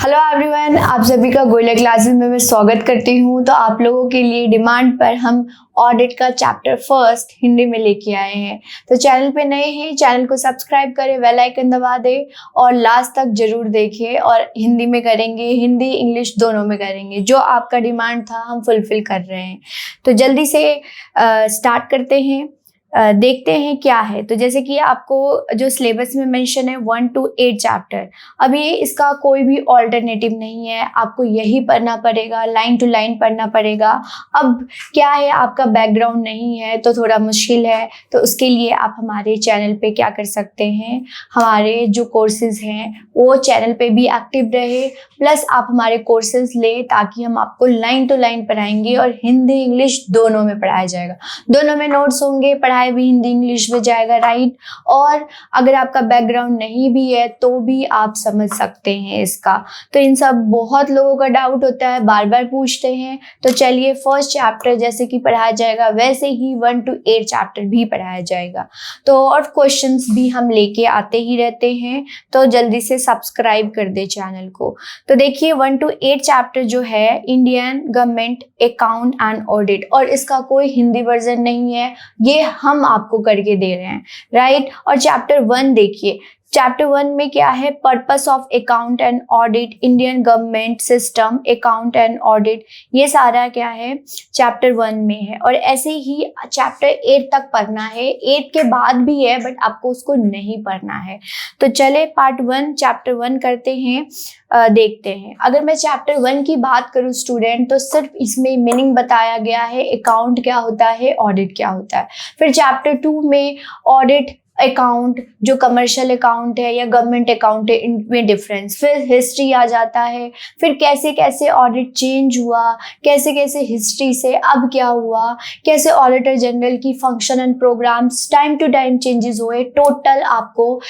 Hello everyone, आप सभी का गोयला क्लासेस में मैं स्वागत करती हूँ। तो आप लोगों के लिए डिमांड पर हम ऑडिट का चैप्टर फर्स्ट हिंदी में लेके आए हैं। तो चैनल पे नए हैं, चैनल को सब्सक्राइब करें, बेल आइकन दबा दें और लास्ट तक जरूर देखें। और हिंदी में करेंगे, हिंदी इंग्लिश दोनों में करेंगे। जो आपका डिमांड था हम फुलफिल कर रहे हैं। तो जल्दी से स्टार्ट करते हैं, देखते हैं क्या है। तो जैसे कि आपको जो सिलेबस में मेंशन है 1 to 8 चैप्टर, अब ये इसका कोई भी ऑल्टरनेटिव नहीं है, आपको यही पढ़ना पड़ेगा, लाइन टू लाइन पढ़ना पड़ेगा। अब क्या है, आपका बैकग्राउंड नहीं है तो थोड़ा मुश्किल है, तो उसके लिए आप हमारे चैनल पे क्या कर सकते हैं, हमारे जो कोर्सेज हैं वो चैनल पे भी एक्टिव रहे, प्लस आप हमारे कोर्सेज ले ताकि हम आपको लाइन टू लाइन पढ़ाएंगे और हिंदी इंग्लिश दोनों में पढ़ाया जाएगा। दोनों में नोट्स होंगे, पढ़ाई भी हिंदी इंग्लिश में जाएगा, राइट। और अगर आपका बैकग्राउंड नहीं भी है तो भी आप समझ सकते हैं इसका। तो इन सब बहुत लोगों का डाउट होता है, बार बार पूछते हैं। तो चलिए फर्स्ट चैप्टर जैसे कि पढ़ाया जाएगा वैसे ही 1 to 8 चैप्टर भी पढ़ाया जाएगा। तो और क्वेश्चंस भी हम लेके आते ही रहते हैं, तो जल्दी से सब्सक्राइब कर दे चैनल को। तो देखिए 1 to 8 चैप्टर जो है Indian government account and audit, और इसका कोई हिंदी वर्जन नहीं है, ये हम आपको करके दे रहे हैं, राइट। और चैप्टर 1 देखिए, चैप्टर 1 में क्या है, purpose of account and audit, Indian government system account and audit, ये सारा क्या है चैप्टर 1 में है। और ऐसे ही चैप्टर 8 तक पढ़ना है, 8 के बाद भी है बट आपको उसको नहीं पढ़ना है। तो चले पार्ट 1 चैप्टर 1 करते हैं, देखते हैं। अगर मैं चैप्टर 1 की बात करूं स्टूडेंट, तो सिर्फ इसमें मीनिंग बताया गया है, अकाउंट क्या होता है, ऑडिट क्या होता है। फिर चैप्टर 2 में ऑडिट अकाउंट जो कमर्शियल अकाउंट है या गवर्नमेंट अकाउंट है इनमें डिफरेंस, फिर हिस्ट्री आ जाता है, फिर कैसे कैसे ऑडिट चेंज हुआ, कैसे कैसे हिस्ट्री से अब क्या हुआ, कैसे ऑडिटर जनरल की function and programs time to time changes हुए। टोटल आपको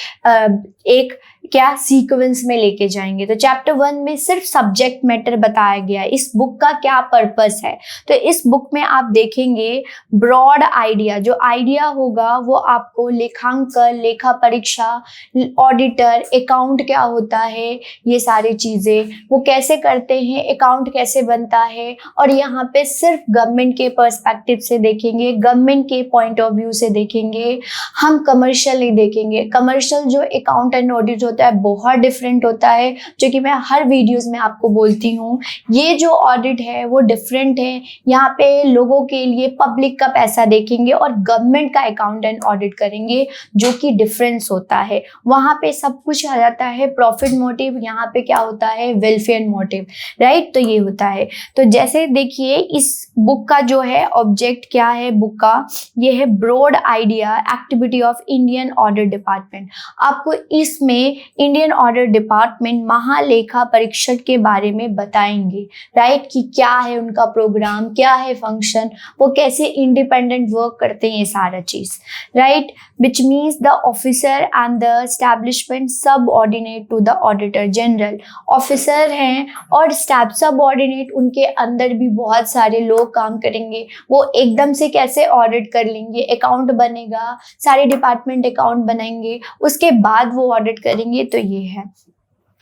एक क्या सीक्वेंस में लेके जाएंगे। तो चैप्टर 1 में सिर्फ सब्जेक्ट मैटर बताया गया है, इस बुक का क्या पर्पस है। तो इस बुक में आप देखेंगे ब्रॉड आइडिया, जो आइडिया होगा वो आपको लेखांकन, लेखा परीक्षा, ऑडिटर, अकाउंट क्या होता है, ये सारी चीजें वो कैसे करते हैं, अकाउंट कैसे बनता है। और यहाँ पे सिर्फ गवर्नमेंट के पर्सपेक्टिव से देखेंगे, गवर्नमेंट के पॉइंट ऑफ व्यू से देखेंगे, हम कमर्शियल नहीं देखेंगे। कमर्शियल जो अकाउंट एंड ऑडिट होता है बहुत डिफरेंट होता है, जो कि मैं हर वीडियोस में आपको बोलती हूँ। ये जो ऑडिट है वो डिफरेंट है, यहाँ पे लोगों के लिए पब्लिक का पैसा देखेंगे और गवर्नमेंट का अकाउंट एंड ऑडिट करेंगे, जो कि डिफरेंस होता है। वहाँ पे सब कुछ आ जाता है प्रॉफिट मोटिव, यहाँ पे क्या होता है वेलफेयर मोटिव, राइट। तो ये होता है। तो जैसे देखिए इस बुक का जो है ऑब्जेक्ट क्या है बुक का, ये है broad idea activity of Indian audit department. आपको इसमें इंडियन ऑडिट डिपार्टमेंट महालेखा परीक्षक के बारे में बताएंगे, राइट, कि क्या है उनका प्रोग्राम, क्या है फंक्शन, वो कैसे इंडिपेंडेंट वर्क करते हैं, ये सारा चीज, right. Which means the officer and the establishment subordinate to the auditor general. Officer हैं और स्टैफ सब ऑर्डिनेट, उनके अंदर भी बहुत सारे लोग काम करेंगे। वो एकदम से कैसे ऑडिट कर लेंगे, अकाउंट बनेगा, सारे डिपार्टमेंट अकाउंट बनाएंगे, उसके बाद वो ऑडिट करेंगे। तो ये है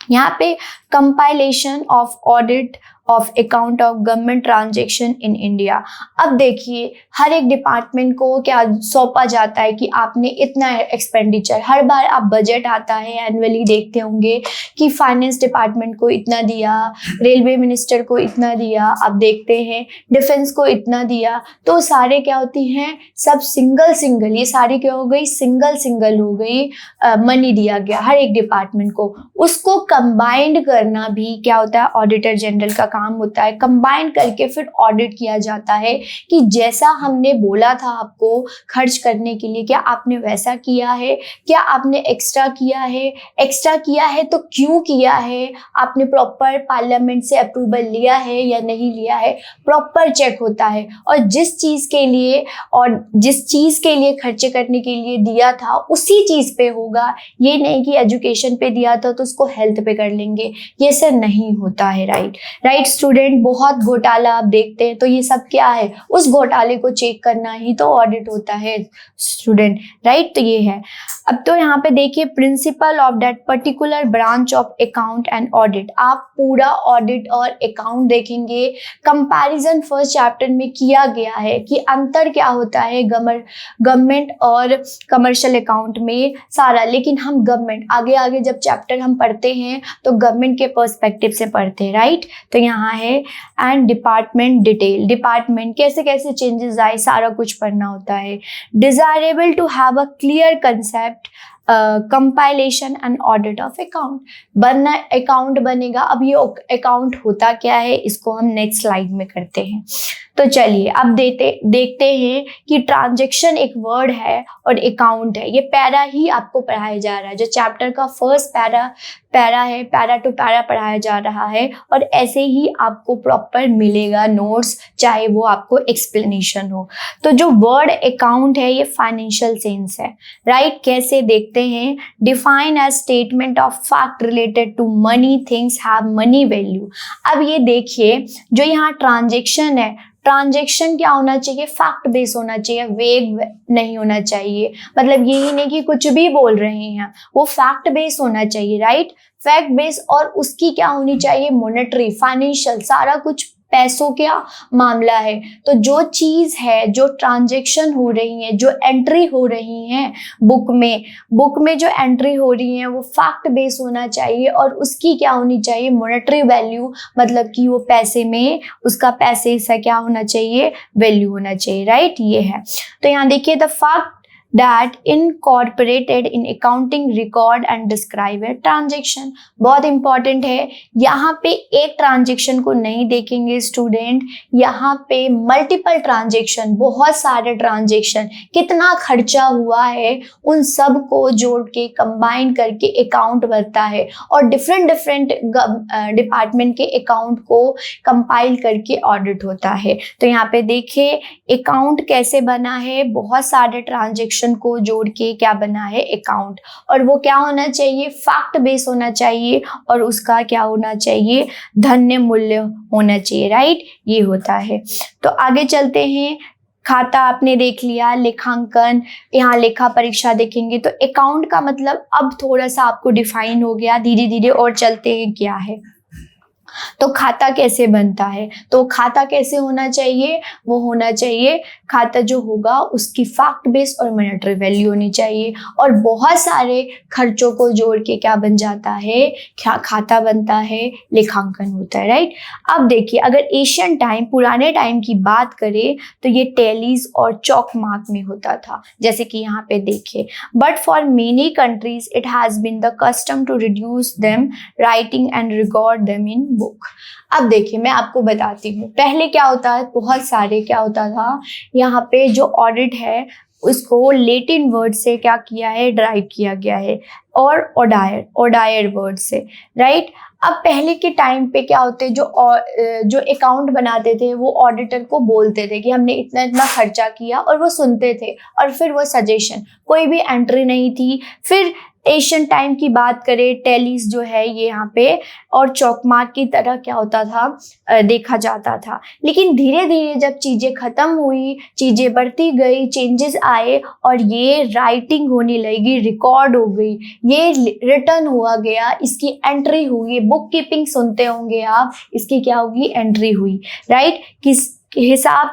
यहाँ पे compilation of audit of account of government transaction in India. अब देखिए हर एक डिपार्टमेंट को क्या सौंपा जाता है कि आपने इतना एक्सपेंडिचर, हर बार आप बजट आता है एनुअली देखते होंगे कि फाइनेंस डिपार्टमेंट को इतना दिया, रेलवे मिनिस्टर को इतना दिया, आप देखते हैं डिफेंस को इतना दिया। तो सारे क्या होती हैं, सब सिंगल सिंगल, ये सारी क्या हो गई, सिंगल सिंगल हो गई, मनी दिया गया हर एक डिपार्टमेंट को। उसको कंबाइंड करना भी क्या होता है, ऑडिटर जनरल का काम होता है। कंबाइन करके फिर ऑडिट किया जाता है कि जैसा हमने बोला था आपको खर्च करने के लिए, क्या आपने वैसा किया है, क्या आपने एक्स्ट्रा किया है, एक्स्ट्रा किया है तो क्यों किया है, आपने प्रॉपर पार्लियामेंट से अप्रूवल लिया है या नहीं लिया है, प्रॉपर चेक होता है। और जिस चीज के लिए खर्चे करने के लिए दिया था उसी चीज पे होगा, ये नहीं कि एजुकेशन पे दिया था तो उसको हेल्थ पे कर लेंगे, ये सब नहीं होता है, राइट स्टूडेंट। बहुत घोटाला आप देखते हैं, तो ये सब क्या है, उस घोटाले को चेक करना ही तो ऑडिट होता है स्टूडेंट, राइट। तो ये है। अब तो यहाँ पे देखिए principle of that particular branch of account and audit, आप पूरा ऑडिट और अकाउंट देखेंगे। कंपैरिजन फर्स्ट चैप्टर में किया गया है कि अंतर क्या होता है गवर्नमेंट और कमर्शियल अकाउंट में सारा, लेकिन हम गवर्नमेंट आगे आगे जब चैप्टर हम पढ़ते हैं तो गवर्नमेंट के पर्सपेक्टिव से पढ़ते हैं, राइट। तो यहाँ है एंड डिपार्टमेंट डिटेल, डिपार्टमेंट कैसे कैसे चेंजेस आए सारा कुछ पढ़ना होता है। Desirable to have a clear concept compilation and audit of account, बनना अकाउंट बनेगा। अब ये अकाउंट होता क्या है इसको हम नेक्स्ट स्लाइड में करते हैं। तो चलिए अब देखते हैं कि ट्रांजैक्शन एक वर्ड है और अकाउंट है, ये पैरा ही आपको पढ़ाया जा रहा है। जो चैप्टर का फर्स्ट पैरा है, पैरा टू पैरा पढ़ाया जा रहा है और ऐसे ही आपको प्रॉपर मिलेगा नोट्स, चाहे वो आपको एक्सप्लेनेशन हो। तो जो वर्ड अकाउंट है ये फाइनेंशियल सेंस है, राइट। कैसे देखते हैं, define as statement of fact related to money, things have money value. अब ये देखिए जो यहाँ ट्रांजैक्शन है, ट्रांजैक्शन क्या होना चाहिए, फैक्ट बेस होना चाहिए, वेग नहीं होना चाहिए। मतलब यही नहीं कि कुछ भी बोल रहे हैं, वो फैक्ट बेस होना चाहिए, राइट। फैक्ट बेस, और उसकी क्या होनी चाहिए, मॉनेटरी, फाइनेंशियल, सारा कुछ पैसों का मामला है। तो जो चीज है, जो ट्रांजैक्शन हो रही है, जो एंट्री हो रही है बुक में जो एंट्री हो रही है वो फैक्ट बेस होना चाहिए और उसकी क्या होनी चाहिए, मॉनेटरी वैल्यू, मतलब कि वो पैसे में उसका पैसे से क्या होना चाहिए, वैल्यू होना चाहिए, राइट। ये है। तो यहाँ देखिए the fact that incorporated in accounting record and describe a transaction, बहुत इंपॉर्टेंट है। यहाँ पे एक ट्रांजेक्शन को नहीं देखेंगे स्टूडेंट, यहाँ पे मल्टीपल ट्रांजेक्शन, बहुत सारे ट्रांजेक्शन, कितना खर्चा हुआ है उन सब को जोड़ के कंबाइन करके अकाउंट बनता है और डिफरेंट डिपार्टमेंट के अकाउंट को कंपाइल करके ऑडिट होता है। तो यहाँ पे देखिए अकाउंट कैसे बना है, बहुत सारे ट्रांजेक्शन को जोड़ के क्या बना है, अकाउंट। और वो क्या होना चाहिए, फैक्ट बेस होना चाहिए और उसका क्या होना चाहिए, धन्य मूल्य होना चाहिए, राइट। ये होता है। तो आगे चलते हैं। खाता आपने देख लिया, लेखांकन, यहाँ लेखा परीक्षा देखेंगे। तो अकाउंट का मतलब अब थोड़ा सा आपको डिफाइन हो गया, धीरे धीरे और चलते हैं क्या है। तो खाता कैसे बनता है, तो खाता कैसे होना चाहिए, वो होना चाहिए खाता जो होगा उसकी फैक्ट बेस और मॉनेटरी वैल्यू होनी चाहिए और बहुत सारे खर्चों को जोड़ के क्या बन जाता है, खाता बनता है, लेखांकन होता है, राइट। अब देखिए अगर एशियन टाइम, पुराने टाइम की बात करें तो ये टैलीज और चॉक मार्क में होता था, जैसे कि यहाँ पे देखिए। But for many countries it has been the custom to reduce them writing and record them in book. अब देखिए मैं आपको बताती हूँ, पहले क्या होता है, बहुत सारे क्या होता था, यहाँ पे जो ऑडिट है उसको लेटिन वर्ड से क्या किया है, ड्राइव किया गया है, और ओडायर वर्ड से, राइट। अब पहले के टाइम पे क्या होते, जो अकाउंट बनाते थे वो ऑडिटर को बोलते थे कि हमने इतना इतना खर्चा किया और वो सुनते थे और फिर वो सजेशन, कोई भी एंट्री नहीं थी। फिर एशियन टाइम की बात करें, टैलीज जो है ये यहाँ पे और चौकमार्क की तरह क्या होता था, देखा जाता था। लेकिन धीरे धीरे जब चीज़ें ख़त्म हुई, चीज़ें बढ़ती गई, चेंजेस आए और ये राइटिंग होने लगी, रिकॉर्ड हो गई, ये रिटर्न हुआ गया, इसकी एंट्री हुई। बुक कीपिंग सुनते होंगे आप, इसकी क्या होगी, एंट्री हुई, राइट। किस हिसाब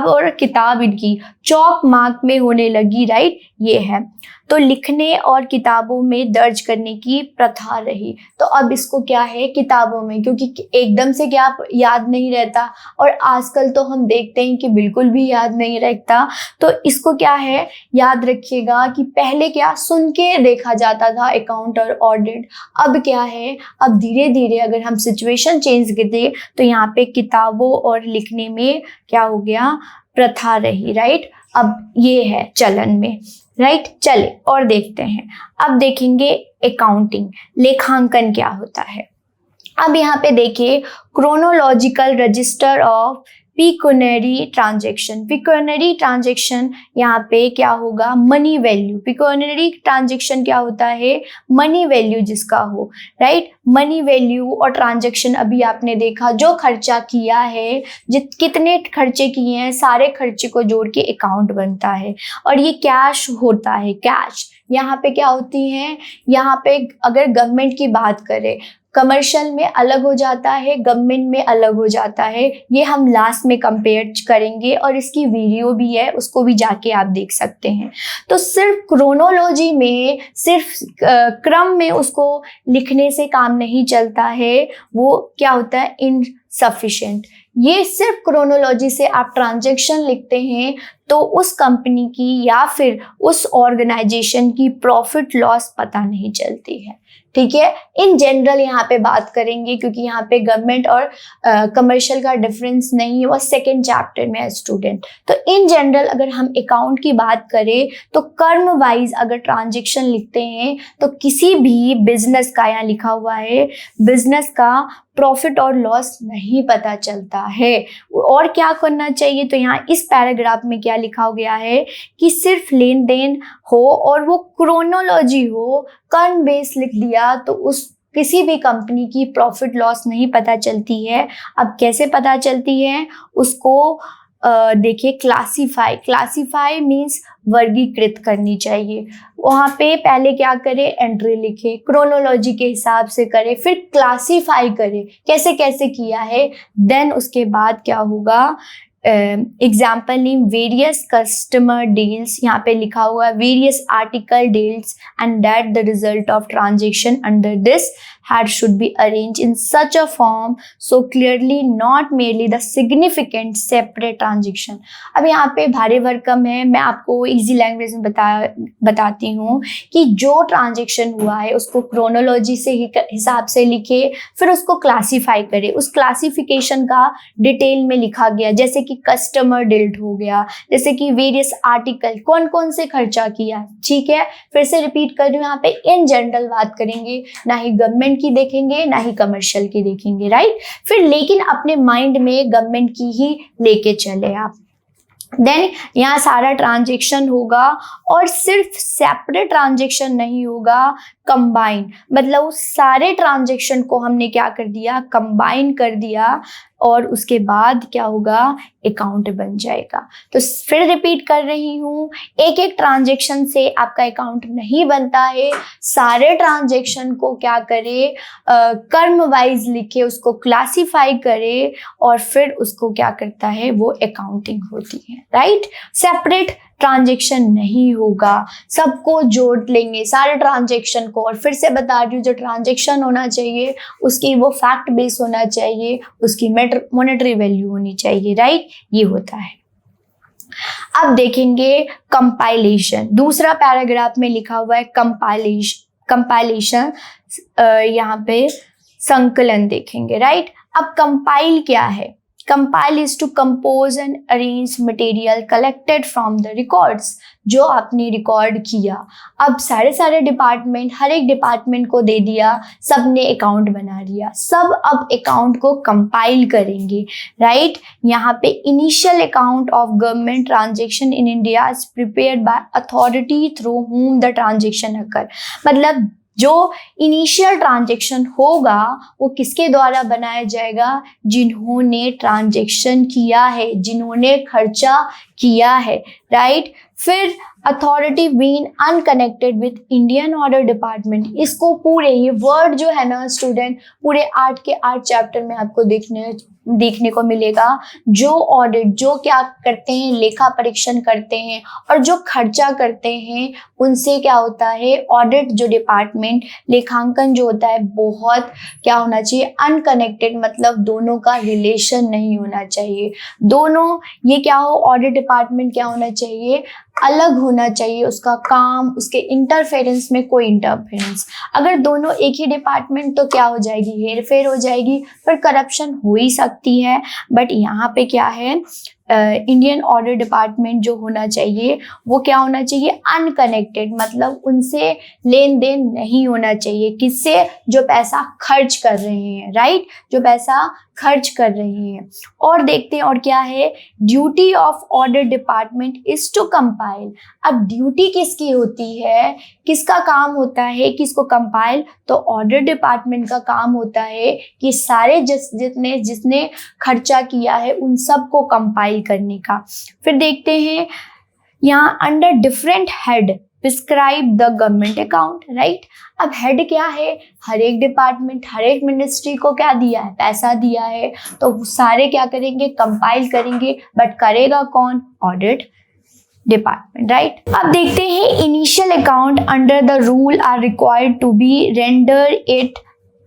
और किताब इनकी चौक मार्क में होने लगी, राइट। ये है। तो लिखने और किताबों में दर्ज करने की प्रथा रही। तो अब इसको क्या है, किताबों में, क्योंकि एकदम से क्या याद नहीं रहता और आजकल तो हम देखते हैं कि बिल्कुल भी याद नहीं रहता। तो इसको क्या है, याद रखिएगा कि पहले क्या सुन के देखा जाता था अकाउंट और ऑडिट, अब क्या है, अब धीरे धीरे अगर हम सिचुएशन चेंज कर दें तो यहाँ पे किताबों और लिखने में क्या हो गया, प्रथा रही, राइट। अब ये है चलन में, राइट। चले और देखते हैं। अब देखेंगे अकाउंटिंग, लेखांकन क्या होता है। अब यहाँ पे देखिए chronological register of pecuniary transaction. Pecuniary transaction यहाँ पे क्या होगा, मनी वैल्यू। पिक्यूनरी ट्रांजेक्शन क्या होता है, मनी वैल्यू जिसका हो, राइट। मनी वैल्यू और ट्रांजेक्शन अभी आपने देखा, जो खर्चा किया है, कितने खर्चे किए हैं, सारे खर्चे को जोड़ के अकाउंट बनता है। और ये कैश होता है, कैश। यहाँ पे क्या होती है, यहाँ पे अगर गवर्नमेंट की बात करें, कमर्शियल में अलग हो जाता है, गवर्नमेंट में अलग हो जाता है। ये हम लास्ट में कंपेयर करेंगे और इसकी वीडियो भी है, उसको भी जाके आप देख सकते हैं। तो सिर्फ क्रोनोलॉजी में, सिर्फ क्रम में उसको लिखने से काम नहीं चलता है, वो क्या होता है, इनसफिशिएंट। ये सिर्फ क्रोनोलॉजी से आप ट्रांजैक्शन लिखते हैं तो उस कंपनी की या फिर उस ऑर्गेनाइजेशन की प्रॉफिट लॉस पता नहीं चलती है, ठीक है। इन जनरल यहाँ पे बात करेंगे, क्योंकि यहाँ पे गवर्नमेंट और कमर्शियल का डिफरेंस नहीं है, वो सेकेंड चैप्टर में है स्टूडेंट। तो इन जनरल अगर हम अकाउंट की बात करें तो कर्म वाइज अगर ट्रांजैक्शन लिखते हैं तो किसी भी बिजनेस का, यहाँ लिखा हुआ है बिजनेस का प्रॉफिट और लॉस नहीं पता चलता है। और क्या करना चाहिए, तो यहाँ इस पैराग्राफ में क्या लिखा गया है कि सिर्फ लेन देन हो और वो क्रोनोलॉजी हो, कर्म बेस लिख दिया तो उस किसी भी कंपनी की प्रॉफिट लॉस नहीं पता चलती है। अब कैसे पता चलती है उसको देखिए, क्लासीफाई। क्लासीफाई मीन्स वर्गीकृत करनी चाहिए। वहाँ पे पहले क्या करें, एंट्री लिखे, क्रोनोलॉजी के हिसाब से करें, फिर क्लासीफाई करें कैसे कैसे किया है। देन उसके बाद क्या होगा, example name various customer deals, यहाँ पे लिखा हुआ है various article deals and that the result of transaction under this head should be arranged in such a form so clearly not merely the significant separate transaction। अब यहाँ पे भारी भरकम है, मैं आपको इजी लैंग्वेज में बताती हूँ कि जो ट्रांजेक्शन हुआ है उसको क्रोनोलॉजी से हिसाब से लिखे, फिर उसको क्लासीफाई करे। उस क्लासिफिकेशन का डिटेल में लिखा गया, जैसे कि कस्टमर डिल्ट हो गया, जैसे कि वेरियस आर्टिकल, कौन कौन से खर्चा किया, ठीक है। फिर से रिपीट कर रही हूँ, यहाँ पे इन जनरल बात करेंगे, ना ही गवर्नमेंट की देखेंगे ना ही कमर्शियल की देखेंगे, राइट। फिर लेकिन अपने माइंड में गवर्नमेंट की ही लेके चले आप। देन यहाँ सारा ट्रांजेक्शन होगा और सिर्फ सेपरेट ट्रांजेक्शन नहीं होगा, कंबाइन, मतलब उस सारे ट्रांजेक्शन को हमने क्या कर दिया, कंबाइन कर दिया और उसके बाद क्या होगा, अकाउंट बन जाएगा। तो फिर रिपीट कर रही हूँ, एक एक ट्रांजेक्शन से आपका अकाउंट नहीं बनता है। सारे ट्रांजेक्शन को क्या करे, कर्म वाइज लिखे, उसको क्लासीफाई करे और फिर उसको क्या करता है, वो अकाउंटिंग होती है, राइट। सेपरेट ट्रांजेक्शन नहीं होगा, सबको जोड़ लेंगे सारे ट्रांजेक्शन को। और फिर से बता रही हूँ, जो ट्रांजेक्शन होना चाहिए उसकी वो फैक्ट बेस होना चाहिए, उसकी मॉनेटरी वैल्यू होनी चाहिए, राइट। ये होता है। अब देखेंगे कंपाइलेशन, दूसरा पैराग्राफ में लिखा हुआ है कंपाइलेशन, यहाँ पे संकलन देखेंगे, राइट। अब कंपाइल क्या है, compile is to compose and arrange material collected from the records, जो आपने रिकॉर्ड किया। अब सारे डिपार्टमेंट, हर एक डिपार्टमेंट को दे दिया, सब ने अकाउंट बना लिया, सब अब अकाउंट को कंपाइल करेंगे, राइट। यहाँ पे initial account of government transaction in India is prepared by authority through whom the transaction occur, मतलब जो इनिशियल ट्रांजेक्शन होगा वो किसके द्वारा बनाया जाएगा, जिन्होंने ट्रांजेक्शन किया है, जिन्होंने खर्चा किया है, राइट। फिर authority been unconnected with Indian audit department, इसको पूरे, ये वर्ड जो है ना स्टूडेंट, पूरे 8 के 8 चैप्टर में आपको देखने को मिलेगा। जो ऑडिट, जो क्या करते हैं, लेखा परीक्षण करते हैं और जो खर्चा करते हैं, उनसे क्या होता है, ऑडिट जो डिपार्टमेंट, लेखांकन जो होता है, बहुत क्या होना चाहिए, अनकनेक्टेड, मतलब दोनों का रिलेशन नहीं होना चाहिए। दोनों ये क्या हो, ऑडिट डिपार्टमेंट क्या होना चाहिए, अलग होना चाहिए, उसका काम, उसके इंटरफेरेंस में कोई इंटरफेरेंस। अगर दोनों एक ही डिपार्टमेंट तो क्या हो जाएगी, हेर फेर हो जाएगी, फिर करप्शन हो ही सकती है। बट यहाँ पे क्या है, इंडियन ऑडिट डिपार्टमेंट जो होना चाहिए वो क्या होना चाहिए, अनकनेक्टेड, मतलब उनसे लेन देन नहीं होना चाहिए। किससे? जो पैसा खर्च कर रहे हैं, राइट, जो पैसा खर्च कर रहे हैं। और देखते हैं और क्या है, duty of audit department is to compile. अब ड्यूटी किसकी होती है, किसका काम होता है कि इसको कंपाइल, तो ऑडिट डिपार्टमेंट का काम होता है कि सारे जिसने खर्चा किया है उन सबको कंपाइल करने का। फिर देखते हैं यहाँ under different head prescribe the government account, right. अब हेड क्या है, हर एक डिपार्टमेंट, हर एक मिनिस्ट्री को क्या दिया है, पैसा दिया है, तो सारे क्या करेंगे, कंपाइल करेंगे, बट करेगा कौन, ऑडिट डिपार्टमेंट, राइट। अब देखते हैं initial account under the rule are required to be render it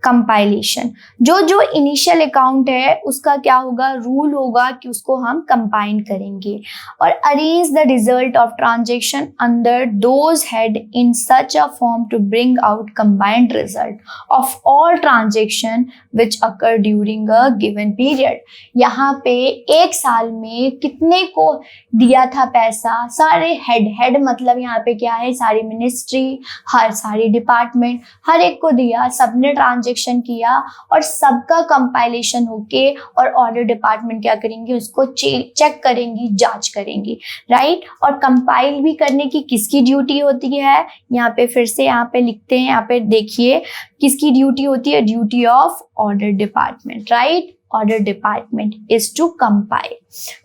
compilation. जो इनिशियल अकाउंट है उसका क्या होगा, रूल होगा कि उसको हम कंपाइल करेंगे। और arrange the result of transaction under those head in such a form to bring out combined result of all transaction which occur during a given period. यहाँ पे एक साल में कितने को दिया था पैसा, सारे हेड मतलब यहाँ पे क्या है, सारी मिनिस्ट्री, हर सारी डिपार्टमेंट, हर एक को दिया, सबने ट्रांजेक्शन किया और सबका कंपाइलेशन होके और ऑडिट डिपार्टमेंट क्या करेंगे, उसको चेक करेंगी, जांच करेंगी, राइट। और कंपाइल भी करने की किसकी ड्यूटी होती है, यहाँ पे फिर से यहाँ पे लिखते हैं, यहाँ पे देखिए किसकी ड्यूटी होती है, duty of audit department, right. Audit department is to compile.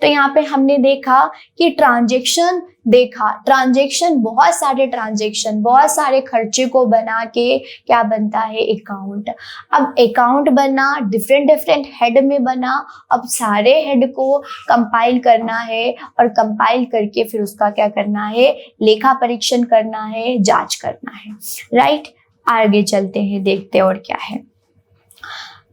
तो यहाँ पे हमने देखा कि ट्रांजेक्शन बहुत सारे खर्चे को बना के क्या बनता है, अकाउंट। अब अकाउंट बना, डिफरेंट हेड में बना, अब सारे हेड को कंपाइल करना है और कंपाइल करके फिर उसका क्या करना है, लेखा परीक्षण करना है, जांच करना है, राइट। आगे चलते हैं, देखते हैं और क्या है।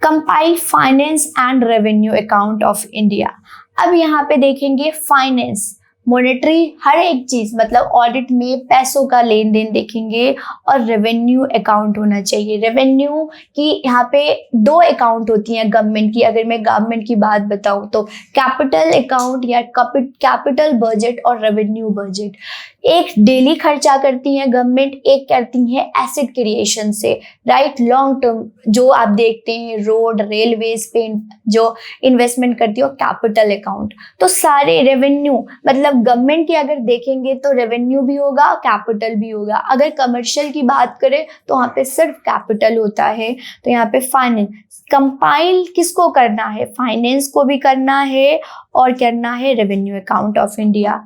Compile finance and revenue account of India. अब यहाँ पे देखेंगे फाइनेंस, मॉनेटरी, हर एक चीज, मतलब ऑडिट में पैसों का लेन देन देखेंगे। और रेवेन्यू अकाउंट होना चाहिए। रेवेन्यू की यहाँ पे 2 अकाउंट होती हैं गवर्नमेंट की। अगर मैं गवर्नमेंट की बात बताऊँ तो कैपिटल अकाउंट या कैपिटल बजट और रेवेन्यू बजट। एक डेली खर्चा करती है गवर्नमेंट, एक करती है एसेट क्रिएशन से, राइट, लॉन्ग टर्म, जो आप देखते हैं रोड रेलवेज पे जो इन्वेस्टमेंट करती है, कैपिटल अकाउंट। तो सारे रेवेन्यू, मतलब गवर्नमेंट की अगर देखेंगे तो रेवेन्यू भी होगा, कैपिटल भी होगा। अगर कमर्शियल की बात करें तो वहाँ पे सिर्फ कैपिटल होता है। तो यहाँ पे फाइनेंस कंपाइल किसको करना है, फाइनेंस को भी करना है और करना है रेवेन्यू अकाउंट ऑफ इंडिया।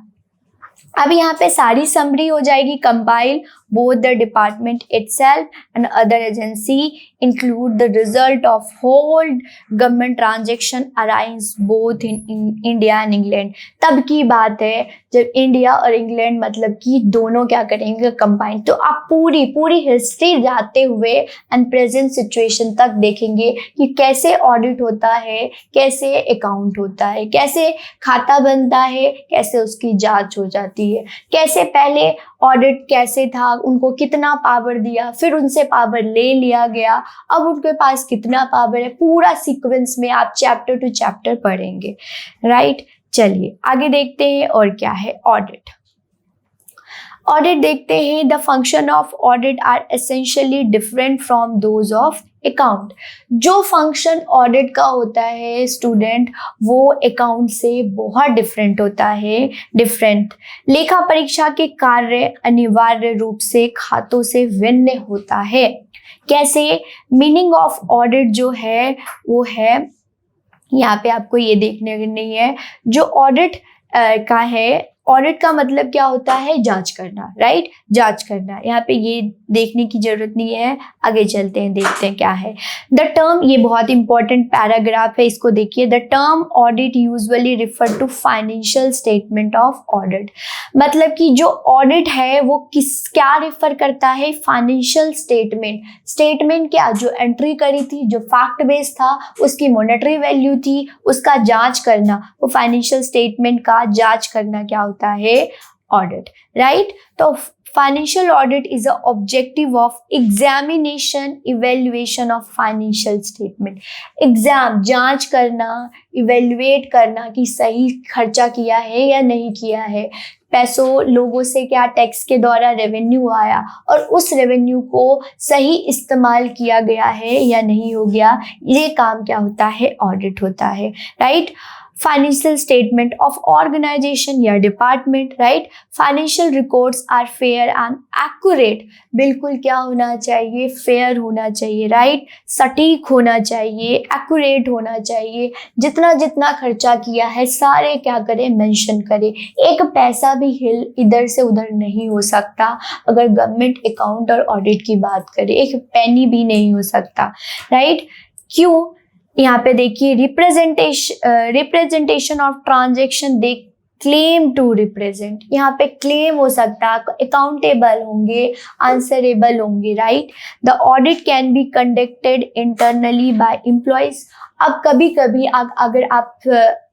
अब यहाँ पे सारी समरी हो जाएगी। Compile both the department itself and other agency include the result of whole government transaction arise both in India and England। तब की बात है जब इंडिया और इंग्लैंड मतलब कि दोनों क्या करेंगे, कंबाइन। तो आप पूरी हिस्ट्री जाते हुए एंड प्रेजेंट सिचुएशन तक देखेंगे कि कैसे ऑडिट होता है, कैसे अकाउंट होता है, कैसे खाता बनता है, कैसे उसकी जांच हो जाती है, कैसे पहले ऑडिट कैसे था, उनको कितना पावर दिया, फिर उनसे पावर ले लिया गया, अब उनके पास कितना पावर है, पूरा सीक्वेंस में आप चैप्टर टू चैप्टर पढ़ेंगे, राइट। चलिए आगे देखते हैं और क्या है ऑडिट। ऑडिट देखते हैं। The function of audit are essentially different from those of account. जो फंक्शन ऑडिट का होता है स्टूडेंट, वो अकाउंट से बहुत डिफरेंट होता है। डिफरेंट लेखा परीक्षा के कार्य अनिवार्य रूप से खातों से भिन्न होता है। कैसे? मीनिंग ऑफ ऑडिट जो है वो है, यहाँ पे आपको ये देखने नहीं है, जो ऑडिट का है, ऑडिट का मतलब क्या होता है, जांच करना, राइट, जांच करना। यहाँ पे ये देखने की जरूरत नहीं है, आगे चलते हैं, देखते हैं क्या है। द टर्म, ये बहुत इंपॉर्टेंट पैराग्राफ है, इसको देखिए। The term audit usually refer to financial statement of audit. मतलब कि जो ऑडिट है वो क्या रिफर करता है, फाइनेंशियल स्टेटमेंट। स्टेटमेंट क्या, जो एंट्री करी थी, जो फैक्ट बेस था, उसकी मॉनेटरी वैल्यू थी, उसका जांच करना, वो फाइनेंशियल स्टेटमेंट का जांच करना क्या होता है, ऑडिट, राइट। तो financial audit is a objective of examination evaluation of financial statement. Exam जांच करना, इवेल्युएट करना कि सही खर्चा किया है या नहीं किया है, पैसों लोगों से क्या टैक्स के द्वारा रेवेन्यू आया और उस रेवेन्यू को सही इस्तेमाल किया गया है या नहीं हो गया, ये काम क्या होता है, ऑडिट होता है, right. Financial statement of organisation या department, right. Financial records are fair and accurate, बिल्कुल क्या होना चाहिए, फेयर होना चाहिए, राइट, सटीक होना चाहिए, एक्यूरेट होना चाहिए, जितना जितना खर्चा किया है सारे क्या करें, मेंशन करें। एक पैसा भी हिल इधर से उधर नहीं हो सकता अगर गवर्नमेंट अकाउंट और ऑडिट की बात करें, एक पेनी भी नहीं हो सकता, राइट। क्यों, यहाँ पे देखिए representation of transaction they claim to represent, यहाँ पे क्लेम हो सकता है, अकाउंटेबल होंगे, आंसरेबल होंगे, right. The audit can be conducted internally by employees. अब कभी कभी अगर आप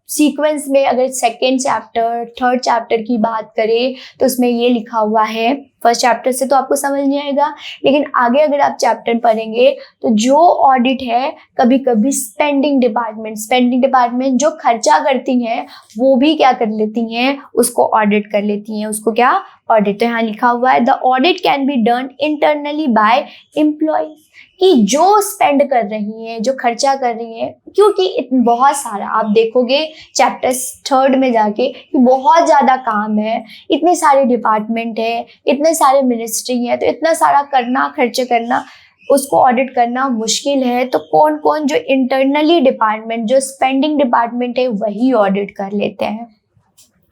सीक्वेंस में अगर सेकेंड चैप्टर थर्ड चैप्टर की बात करें तो उसमें ये लिखा हुआ है, फर्स्ट चैप्टर से तो आपको समझ नहीं आएगा, लेकिन आगे अगर आप चैप्टर पढ़ेंगे तो जो ऑडिट है कभी कभी स्पेंडिंग डिपार्टमेंट जो खर्चा करती हैं वो भी क्या कर लेती हैं, उसको ऑडिट कर लेती हैं, उसको क्या ऑडिट। तो यहाँ लिखा हुआ है the audit can be done internally by employees, कि जो स्पेंड कर रही हैं, जो खर्चा कर रही हैं, क्योंकि बहुत सारा आप देखोगे चैप्टर थर्ड में जाके कि बहुत ज़्यादा काम है, इतने सारे डिपार्टमेंट है, इतने सारे मिनिस्ट्री है, तो इतना सारा करना, खर्च करना, उसको ऑडिट करना मुश्किल है। तो कौन कौन जो इंटरनली डिपार्टमेंट, जो स्पेंडिंग डिपार्टमेंट है वही ऑडिट कर लेते हैं,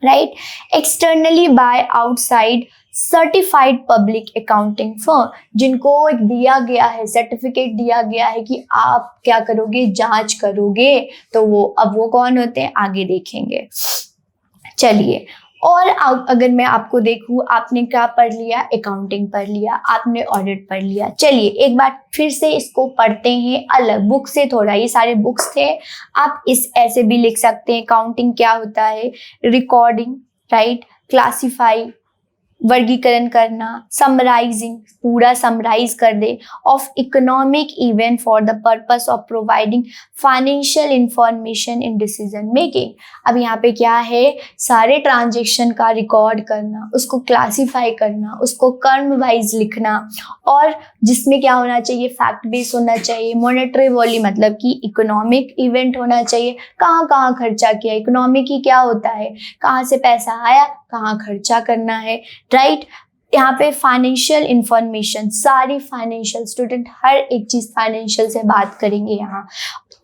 right. Externally by outside certified public accounting firm, जिनको एक दिया गया है, सर्टिफिकेट दिया गया है कि आप क्या करोगे, जांच करोगे, तो वो कौन होते हैं आगे देखेंगे। चलिए, और अगर मैं आपको देखूं, आपने क्या पढ़ लिया, अकाउंटिंग पढ़ लिया, आपने ऑडिट पढ़ लिया। चलिए एक बार फिर से इसको पढ़ते हैं अलग बुक से थोड़ा, ये सारे बुक्स थे, आप इस ऐसे भी लिख सकते हैं। अकाउंटिंग क्या होता है, रिकॉर्डिंग, राइट, क्लासीफाई, वर्गीकरण करना, समराइजिंग, पूरा समराइज कर दे, of economic event for the purpose of providing financial information in decision making. अब यहाँ पे क्या है, सारे ट्रांजेक्शन का रिकॉर्ड करना, उसको क्लासीफाई करना, उसको कर्म वाइज लिखना, और जिसमें क्या होना चाहिए, फैक्ट बेस होना चाहिए, मॉनेटरी वॉल्यूम मतलब कि इकोनॉमिक इवेंट होना चाहिए, कहाँ कहाँ खर्चा किया, इकोनॉमिक ही क्या होता है, कहाँ से पैसा आया, कहाँ खर्चा करना है, राइट। यहाँ पे फाइनेंशियल इंफॉर्मेशन, सारी फाइनेंशियल, स्टूडेंट हर एक चीज फाइनेंशियल से बात करेंगे यहाँ,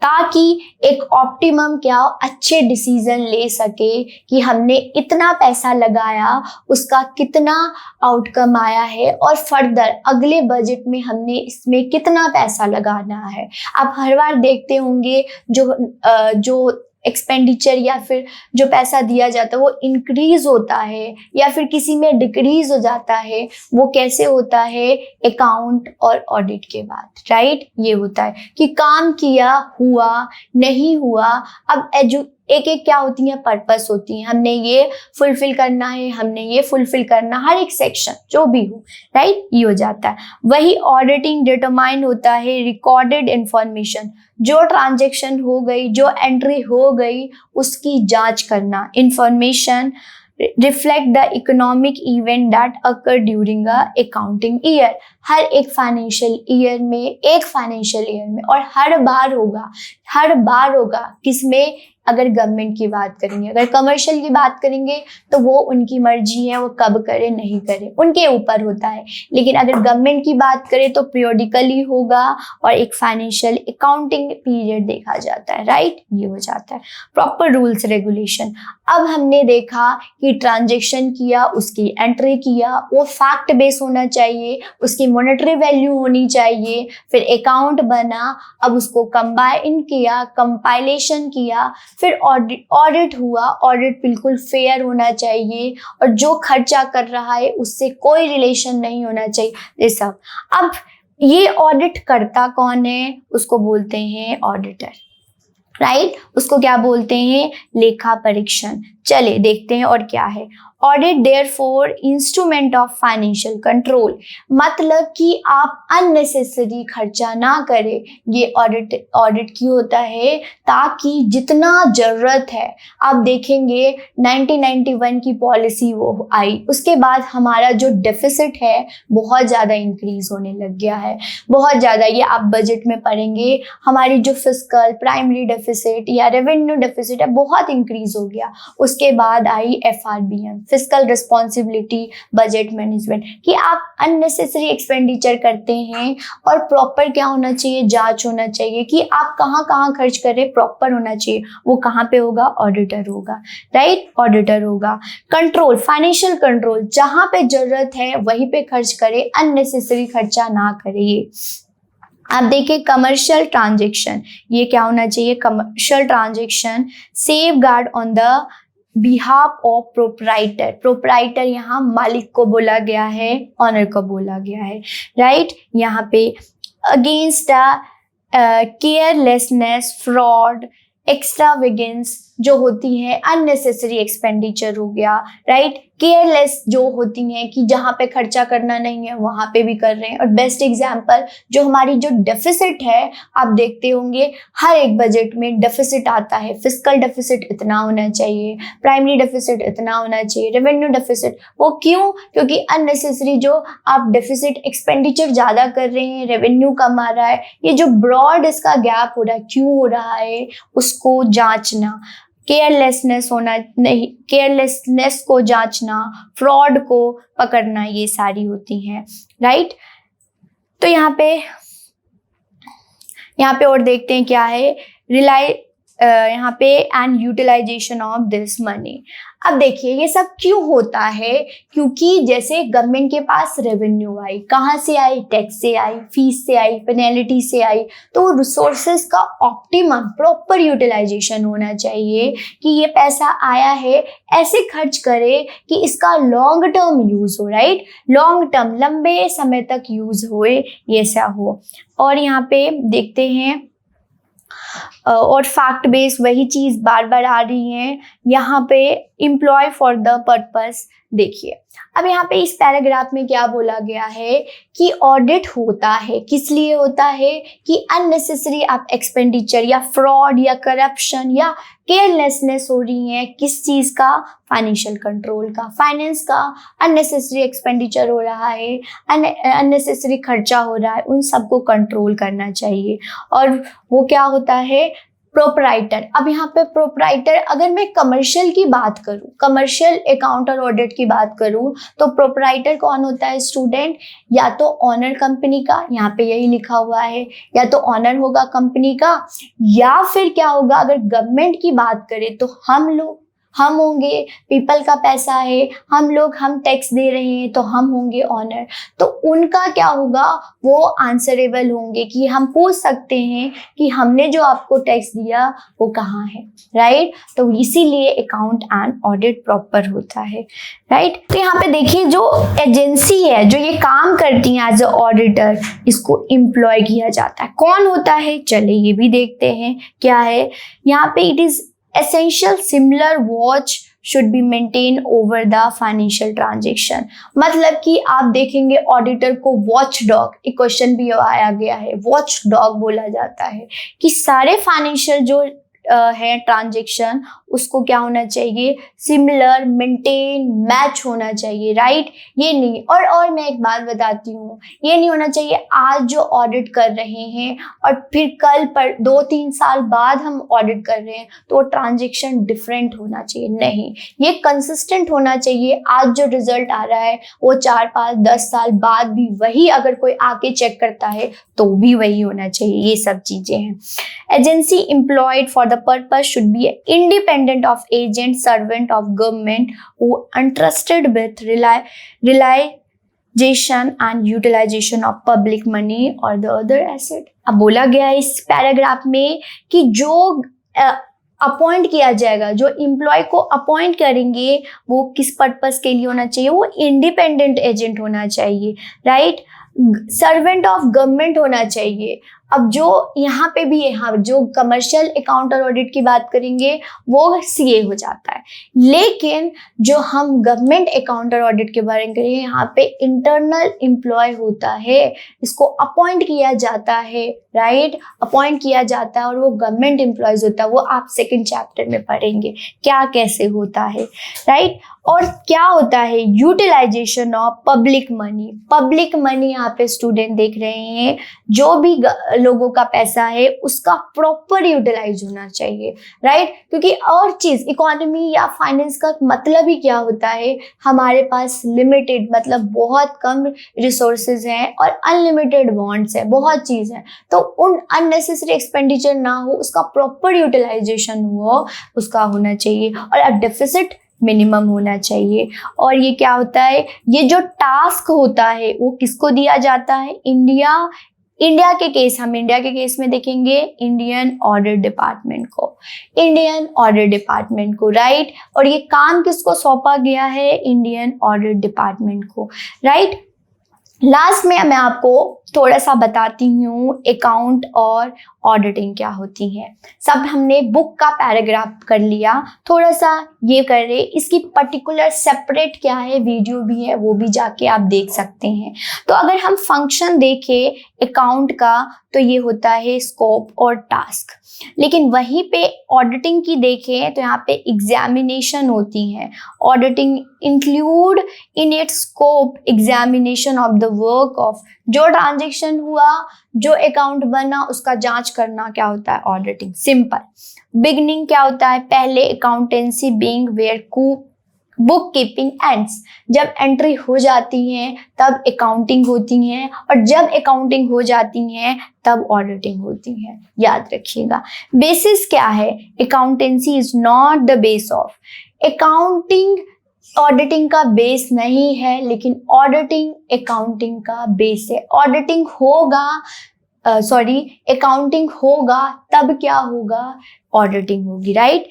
ताकि एक ऑप्टिमम क्या अच्छे डिसीजन ले सके कि हमने इतना पैसा लगाया, उसका कितना आउटकम आया है, और फर्दर अगले बजट में हमने इसमें कितना पैसा लगाना है। आप हर बार देखते होंगे जो एक्सपेंडिचर या फिर जो पैसा दिया जाता है वो इंक्रीज होता है या फिर किसी में डिक्रीज हो जाता है, वो कैसे होता है, अकाउंट और ऑडिट के बाद, राइट। ये होता है कि काम किया, हुआ, नहीं हुआ। अब एक एक क्या होती है, पर्पस होती है, हमने ये फुलफिल करना है, हमने ये फुलफिल करना, हर एक सेक्शन जो भी हो, राइट, ये हो जाता है। वही ऑडिटिंग डिटरमाइन होता है रिकॉर्डेड इंफॉर्मेशन, जो ट्रांजैक्शन हो गई, जो एंट्री हो गई, उसकी जांच करना। Information reflect the economic event that occur during a accounting year, हर एक फाइनेंशियल ईयर में, और हर बार होगा किसमें, अगर गवर्नमेंट की बात करेंगे, अगर कमर्शियल की बात करेंगे तो वो उनकी मर्जी है, वो कब करे नहीं करे उनके ऊपर होता है, लेकिन अगर गवर्नमेंट की बात करें तो पीरियोडिकली होगा और एक फाइनेंशियल अकाउंटिंग पीरियड देखा जाता है, राइट। ये हो जाता है प्रॉपर रूल्स रेगुलेशन। अब हमने देखा कि ट्रांजेक्शन किया, उसकी एंट्री किया, वो फैक्ट बेस होना चाहिए, उसकी मॉनेटरी वैल्यू होनी चाहिए, फिर अकाउंट बना, अब उसको कंबाइन किया, कंपाइलेशन किया, फिर ऑडिट हुआ, ऑडिट बिल्कुल फेयर होना चाहिए और जो खर्चा कर रहा है उससे कोई रिलेशन नहीं होना चाहिए, ये सब। अब ये ऑडिट करता कौन है, उसको बोलते हैं ऑडिटर, राइट। उसको क्या बोलते हैं, लेखा परीक्षण। चले देखते हैं और क्या है audit therefore instrument of financial control, मतलब कि आप अननेसेसरी खर्चा ना करें। ये ऑडिट क्यों होता है? ताकि जितना जरूरत है, आप देखेंगे 1991 की पॉलिसी वो आई, उसके बाद हमारा जो डेफिसिट है बहुत ज़्यादा इंक्रीज होने लग गया है, बहुत ज़्यादा। ये आप बजट में पढ़ेंगे, हमारी जो फिस्कल प्राइमरी डेफिसिट या रेवेन्यू डेफिसिट है बहुत इंक्रीज हो गया। उसके बाद आई FRBM, fiscal responsibility budget management, कि आप अननेसेसरी एक्सपेंडिचर करते हैं और प्रॉपर क्या होना चाहिए, जांच होना चाहिए कि आप कहाँ कहाँ खर्च करें, प्रॉपर होना चाहिए। वो कहाँ पे होगा? ऑडिटर होगा, राइट, ऑडिटर होगा। कंट्रोल, फाइनेंशियल कंट्रोल, जहाँ पे जरूरत है वहीं पे खर्च करें, अननेसेसरी खर्चा ना करिए। आप देखिए कमर्शियल ट्रांजेक्शन, ये क्या होना चाहिए? Commercial transaction safeguard on the behalf of proprietor, proprietor यहाँ मालिक को बोला गया है, ऑनर को बोला गया है, राइट। यहाँ पे अगेंस्ट केयरलेसनेस, फ्रॉड, एक्स्ट्रावेगेंस जो होती है, अननेसेसरी एक्सपेंडिचर हो गया, राइट। केयरलेस जो होती हैं कि जहाँ पे खर्चा करना नहीं है वहाँ पे भी कर रहे हैं। और बेस्ट एग्जांपल जो हमारी जो डेफिसिट है, आप देखते होंगे हर एक बजट में डेफिसिट आता है, फिस्कल डेफिसिट इतना होना चाहिए, प्राइमरी डेफिसिट इतना होना चाहिए, रेवेन्यू डेफिसिट। वो क्यों? क्योंकि अननेसेसरी जो आप डेफिसिट एक्सपेंडिचर ज़्यादा कर रहे हैं, रेवेन्यू कम आ रहा है, ये जो ब्रॉड इसका गैप हो रहा है, क्यों हो रहा है, उसको जांचना। केयरलेसनेस होना नहीं, केयरलेसनेस को जांचना, फ्रॉड को पकड़ना, ये सारी होती हैं, राइट। तो यहाँ पे और देखते हैं क्या है, यहाँ पे and utilization of this money. अब देखिए ये सब क्यों होता है? क्योंकि जैसे गवर्नमेंट के पास रेवेन्यू आई, कहाँ से आई? टैक्स से आई, फीस से आई, पेनल्टी से आई। तो रिसोर्सेज का ऑप्टिमम प्रॉपर यूटिलाइजेशन होना चाहिए कि ये पैसा आया है ऐसे खर्च करे कि इसका लॉन्ग टर्म यूज हो, राइट, लॉन्ग टर्म, लंबे समय तक यूज होए, ये सा हो। और यहाँ पे देखते हैं और फैक्ट बेस्ड वही चीज बार बार आ रही है यहाँ पे, एम्प्लॉय फॉर द पर्पस। देखिए अब यहाँ पे इस पैराग्राफ में क्या बोला गया है कि ऑडिट होता है, किस लिए होता है कि अननेसेसरी आप एक्सपेंडिचर या फ्रॉड या करप्शन या केयरलेसनेस हो रही है, किस चीज का? फाइनेंशियल कंट्रोल का, फाइनेंस का अननेसेसरी एक्सपेंडिचर हो रहा है, अननेसेसरी खर्चा हो रहा है, उन सबको कंट्रोल करना चाहिए। और वो क्या होता है? प्रोप्राइटर। अब यहाँ पे प्रोप्राइटर, अगर मैं कमर्शियल की बात करूँ, कमर्शियल अकाउंट और ऑडिट की बात करूँ, तो प्रोप्राइटर कौन होता है स्टूडेंट? या तो ऑनर कंपनी का, यहाँ पे यही लिखा हुआ है, या तो ऑनर होगा कंपनी का, या फिर क्या होगा, अगर गवर्नमेंट की बात करें तो हम होंगे, पीपल का पैसा है, हम टैक्स दे रहे हैं तो हम होंगे ऑनर। तो उनका क्या होगा? वो आंसरेबल होंगे कि हम पूछ सकते हैं कि हमने जो आपको टैक्स दिया वो कहाँ है, राइट। तो इसीलिए अकाउंट एंड ऑडिट प्रॉपर होता है, राइट। तो यहाँ पे देखिए जो एजेंसी है जो ये काम करती है एज अ ऑडिटर, इसको एम्प्लॉय किया जाता है। कौन होता है? चलिए ये भी देखते हैं क्या है यहाँ पे। It is essential similar watch should be maintained over the financial transaction। मतलब कि आप देखेंगे ऑडिटर को वॉच डॉग, एक क्वेश्चन भी आया गया है, वॉच डॉग बोला जाता है कि सारे फाइनेंशियल जो है ट्रांजेक्शन, उसको क्या होना चाहिए? सिमिलर, मेंटेन, मैच होना चाहिए, राइट। ये नहीं, और मैं एक बात बताती हूँ, ये नहीं होना चाहिए आज जो ऑडिट कर रहे हैं और फिर कल पर 2-3 साल बाद हम ऑडिट कर रहे हैं तो ट्रांजेक्शन डिफरेंट होना चाहिए। नहीं, ये कंसिस्टेंट होना चाहिए। आज जो रिजल्ट आ रहा है वो 4-5-10 साल बाद भी वही, अगर कोई आके चेक करता है तो भी वही होना चाहिए। ये सब चीजें हैं। Agency employed for the purpose should be independent of agent, servant of government who entrusted with realization and utilization of public money or the other asset। अब बोला गया है इस पैराग्राफ में कि जो अपॉइंट किया जाएगा, जो एम्प्लॉय को अपॉइंट करेंगे, वो किस पर्पस के लिए होना चाहिए? वो इंडिपेंडेंट एजेंट होना चाहिए, राइट। सर्वेंट ऑफ गवर्नमेंट होना चाहिए। अब जो यहाँ पे भी है, हाँ, जो कमर्शियल अकाउंट और ऑडिट की बात करेंगे वो सीए हो जाता है, लेकिन जो हम गवर्नमेंट अकाउंट और ऑडिट के बारे में करें, यहाँ पे इंटरनल एम्प्लॉय होता है, इसको अपॉइंट किया जाता है, राइट, अपॉइंट किया जाता है और वो गवर्नमेंट एम्प्लॉयज होता है। वो आप सेकंड चैप्टर में पढ़ेंगे क्या कैसे होता है, राइट। और क्या होता है utilization of public money. Public money यहाँ पे स्टूडेंट देख रहे हैं, जो भी लोगों का पैसा है उसका प्रॉपर यूटिलाइज होना चाहिए, राइट। क्योंकि और चीज इकोनॉमी या फाइनेंस का मतलब ही क्या होता है, हमारे पास लिमिटेड मतलब बहुत कम रिसोर्सेज हैं और अनलिमिटेड बॉन्ड्स है, बहुत चीज है, तो उन अननेसेसरी एक्सपेंडिचर ना हो, उसका प्रॉपर यूटिलाइजेशन हो, उसका होना चाहिए। और अब डेफिसिट मिनिमम होना चाहिए। और ये क्या होता है, ये जो टास्क होता है वो किसको दिया जाता है, इंडिया के केस, हम इंडिया के केस में देखेंगे इंडियन ऑडिट डिपार्टमेंट को, इंडियन ऑडिट डिपार्टमेंट को, राइट। और ये काम किसको सौंपा गया है, इंडियन ऑडिट डिपार्टमेंट को, राइट। लास्ट में मैं आपको थोड़ा सा बताती हूँ अकाउंट और ऑडिटिंग क्या होती है। सब हमने बुक का पैराग्राफ कर लिया, थोड़ा सा ये कर रहे, इसकी पर्टिकुलर सेपरेट क्या है वीडियो भी है, वो भी जाके आप देख सकते हैं। तो अगर हम फंक्शन देखें अकाउंट का तो ये होता है स्कोप और टास्क, लेकिन वहीं पे ऑडिटिंग की देखें तो यहाँ पे एग्जामिनेशन होती है। Auditing include in its scope examination of the work of, जो ट्रांजेक्शन हुआ, जो अकाउंट बना, उसका जांच करना क्या होता है ऑडिटिंग। सिंपल। बिगनिंग क्या होता है, पहले accountancy being where book keeping ends, जब एंट्री हो जाती हैं तब अकाउंटिंग होती हैं, और जब अकाउंटिंग हो जाती हैं तब ऑडिटिंग होती है, याद रखिएगा। बेसिस क्या है, accountancy is not the base of, accounting auditing का बेस नहीं है, लेकिन ऑडिटिंग अकाउंटिंग का बेस है। ऑडिटिंग होगा अकाउंटिंग होगा तब क्या होगा, ऑडिटिंग होगी, राइट।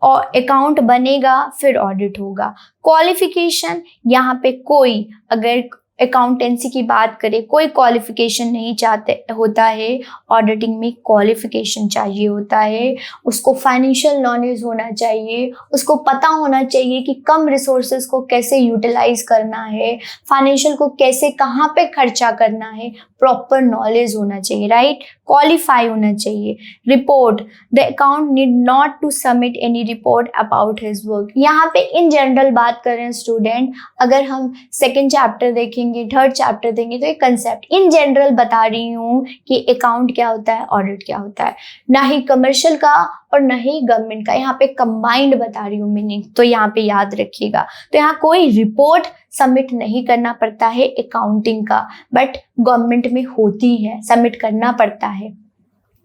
और अकाउंट बनेगा फिर ऑडिट होगा। क्वालिफिकेशन, यहाँ पे कोई अगर अकाउंटेंसी की बात करें कोई क्वालिफिकेशन नहीं चाहते होता है, ऑडिटिंग में क्वालिफिकेशन चाहिए होता है। उसको फाइनेंशियल नॉलेज होना चाहिए, उसको पता होना चाहिए कि कम रिसोर्सेज को कैसे यूटिलाइज करना है, फाइनेंशियल को कैसे कहाँ पे खर्चा करना है, प्रॉपर नॉलेज होना चाहिए, राइट। क्वालिफाई होना चाहिए। Report, the account need not to submit any report about his work. यहाँ पे इन जनरल बात करें स्टूडेंट, अगर हम सेकेंड चैप्टर देखेंगे, थर्ड चैप्टर देंगे तो ये कंसेप्ट इन जनरल बता रही हूँ कि अकाउंट क्या होता है, ऑडिट क्या होता है, ना ही कमर्शियल का और ना ही गवर्नमेंट का, यहाँ पे कंबाइंड बता रही हूँ मीनिंग, तो यहाँ पे याद रखिएगा। तो यहाँ कोई रिपोर्ट सबमिट नहीं करना पड़ता है अकाउंटिंग का, बट गवर्नमेंट में होती है, सबमिट करना पड़ता है,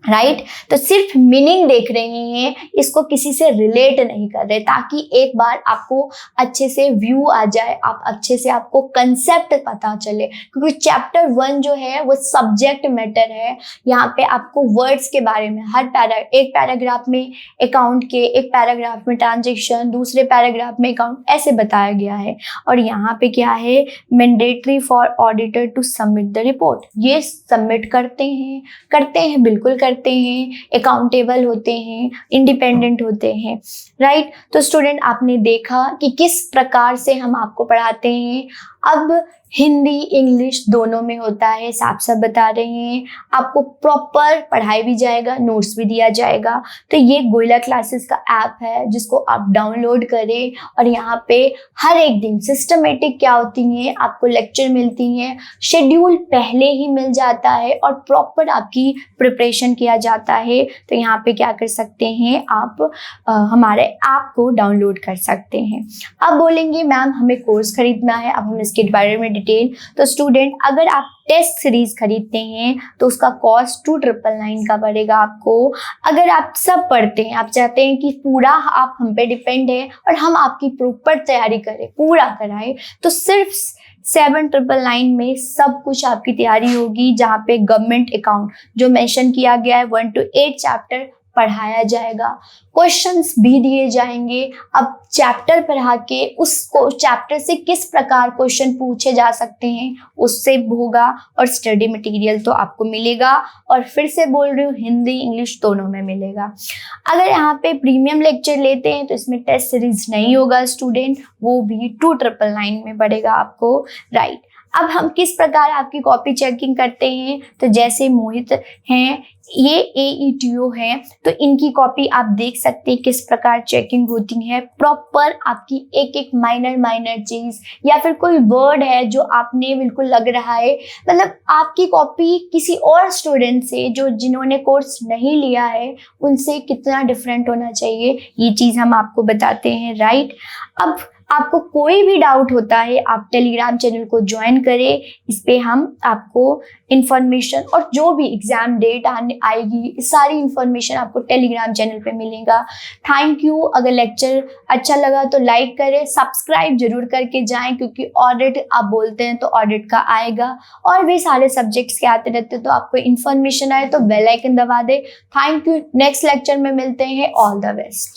राइट। तो सिर्फ मीनिंग देख रहे हैं, इसको किसी से रिलेट नहीं कर रहे, ताकि एक बार आपको अच्छे से व्यू आ जाए, आप अच्छे से आपको कंसेप्ट पता चले। क्योंकि चैप्टर 1 जो है वो सब्जेक्ट मैटर है, यहाँ पे आपको वर्ड्स के बारे में हर एक पैराग्राफ में अकाउंट के, एक पैराग्राफ में ट्रांजेक्शन, दूसरे पैराग्राफ में अकाउंट, ऐसे बताया गया है। और यहाँ पे क्या है, mandatory for auditor to submit the report, ये सबमिट करते हैं, बिल्कुल करते हैं, अकाउंटेबल होते हैं, इंडिपेंडेंट होते हैं, राइट। तो स्टूडेंट आपने देखा कि किस प्रकार से हम आपको पढ़ाते हैं। अब हिंदी इंग्लिश दोनों में होता है, साफ साफ बता रहे हैं, आपको प्रॉपर पढ़ाई भी जाएगा, नोट्स भी दिया जाएगा। तो ये गोयला क्लासेस का ऐप है जिसको आप डाउनलोड करें, और यहाँ पे हर एक दिन सिस्टमेटिक क्या होती हैं, आपको लेक्चर मिलती हैं, शेड्यूल पहले ही मिल जाता है और प्रॉपर आपकी प्रिपरेशन किया जाता है। तो यहाँ पे क्या कर सकते हैं आप, हमारे ऐप को डाउनलोड कर सकते हैं। अब बोलेंगे मैम हमें कोर्स खरीदना है, अब हम इसके बारे में डिटेल। तो स्टूडेंट अगर आप टेस्ट सीरीज खरीदते हैं तो उसका कॉस्ट 2999 का पड़ेगा आपको। अगर आप सब पढ़ते हैं, आप चाहते हैं कि पूरा आप हम पे डिपेंड है और हम आपकी प्रॉपर तैयारी करें, पूरा कराएं, तो सिर्फ 7999 में सब कुछ आपकी तैयारी होगी, जहाँ पे गवर्नमेंट अकाउंट जो मेंशन किया गया है 1 to 8 चैप्टर पढ़ाया जाएगा, क्वेश्चंस भी दिए जाएंगे। अब चैप्टर पढ़ा के उसको चैप्टर से किस प्रकार क्वेश्चन पूछे जा सकते हैं उससे होगा, और स्टडी मटेरियल तो आपको मिलेगा, और फिर से बोल रही हूँ हिंदी इंग्लिश दोनों में मिलेगा। अगर यहाँ पे प्रीमियम लेक्चर लेते हैं तो इसमें टेस्ट सीरीज नहीं होगा स्टूडेंट, वो भी 2999 में पड़ेगा आपको, राइट। अब हम किस प्रकार आपकी कॉपी चेकिंग करते हैं, तो जैसे मोहित हैं, ये AETO हैं, तो इनकी कॉपी आप देख सकते हैं किस प्रकार चेकिंग होती है। प्रॉपर आपकी एक एक माइनर चीज या फिर कोई वर्ड है जो आपने बिल्कुल लग रहा है, मतलब आपकी कॉपी किसी और स्टूडेंट से जो जिन्होंने कोर्स नहीं लिया है उनसे कितना डिफरेंट होना चाहिए, ये चीज हम आपको बताते हैं, राइट। अब आपको कोई भी डाउट होता है आप टेलीग्राम चैनल को ज्वाइन करें, इस पे हम आपको इंफॉर्मेशन और जो भी एग्जाम डेट आएगी सारी इंफॉर्मेशन आपको टेलीग्राम चैनल पे मिलेगा। Thank you. अगर लेक्चर अच्छा लगा तो लाइक करें, सब्सक्राइब जरूर करके जाएं, क्योंकि ऑडिट आप बोलते हैं तो ऑडिट का आएगा, और भी सारे सब्जेक्ट्स के आते रहते, तो आपको इंफॉर्मेशन आए तो बेल आइकन दबा दे। Thank you. नेक्स्ट लेक्चर में मिलते हैं। All the best.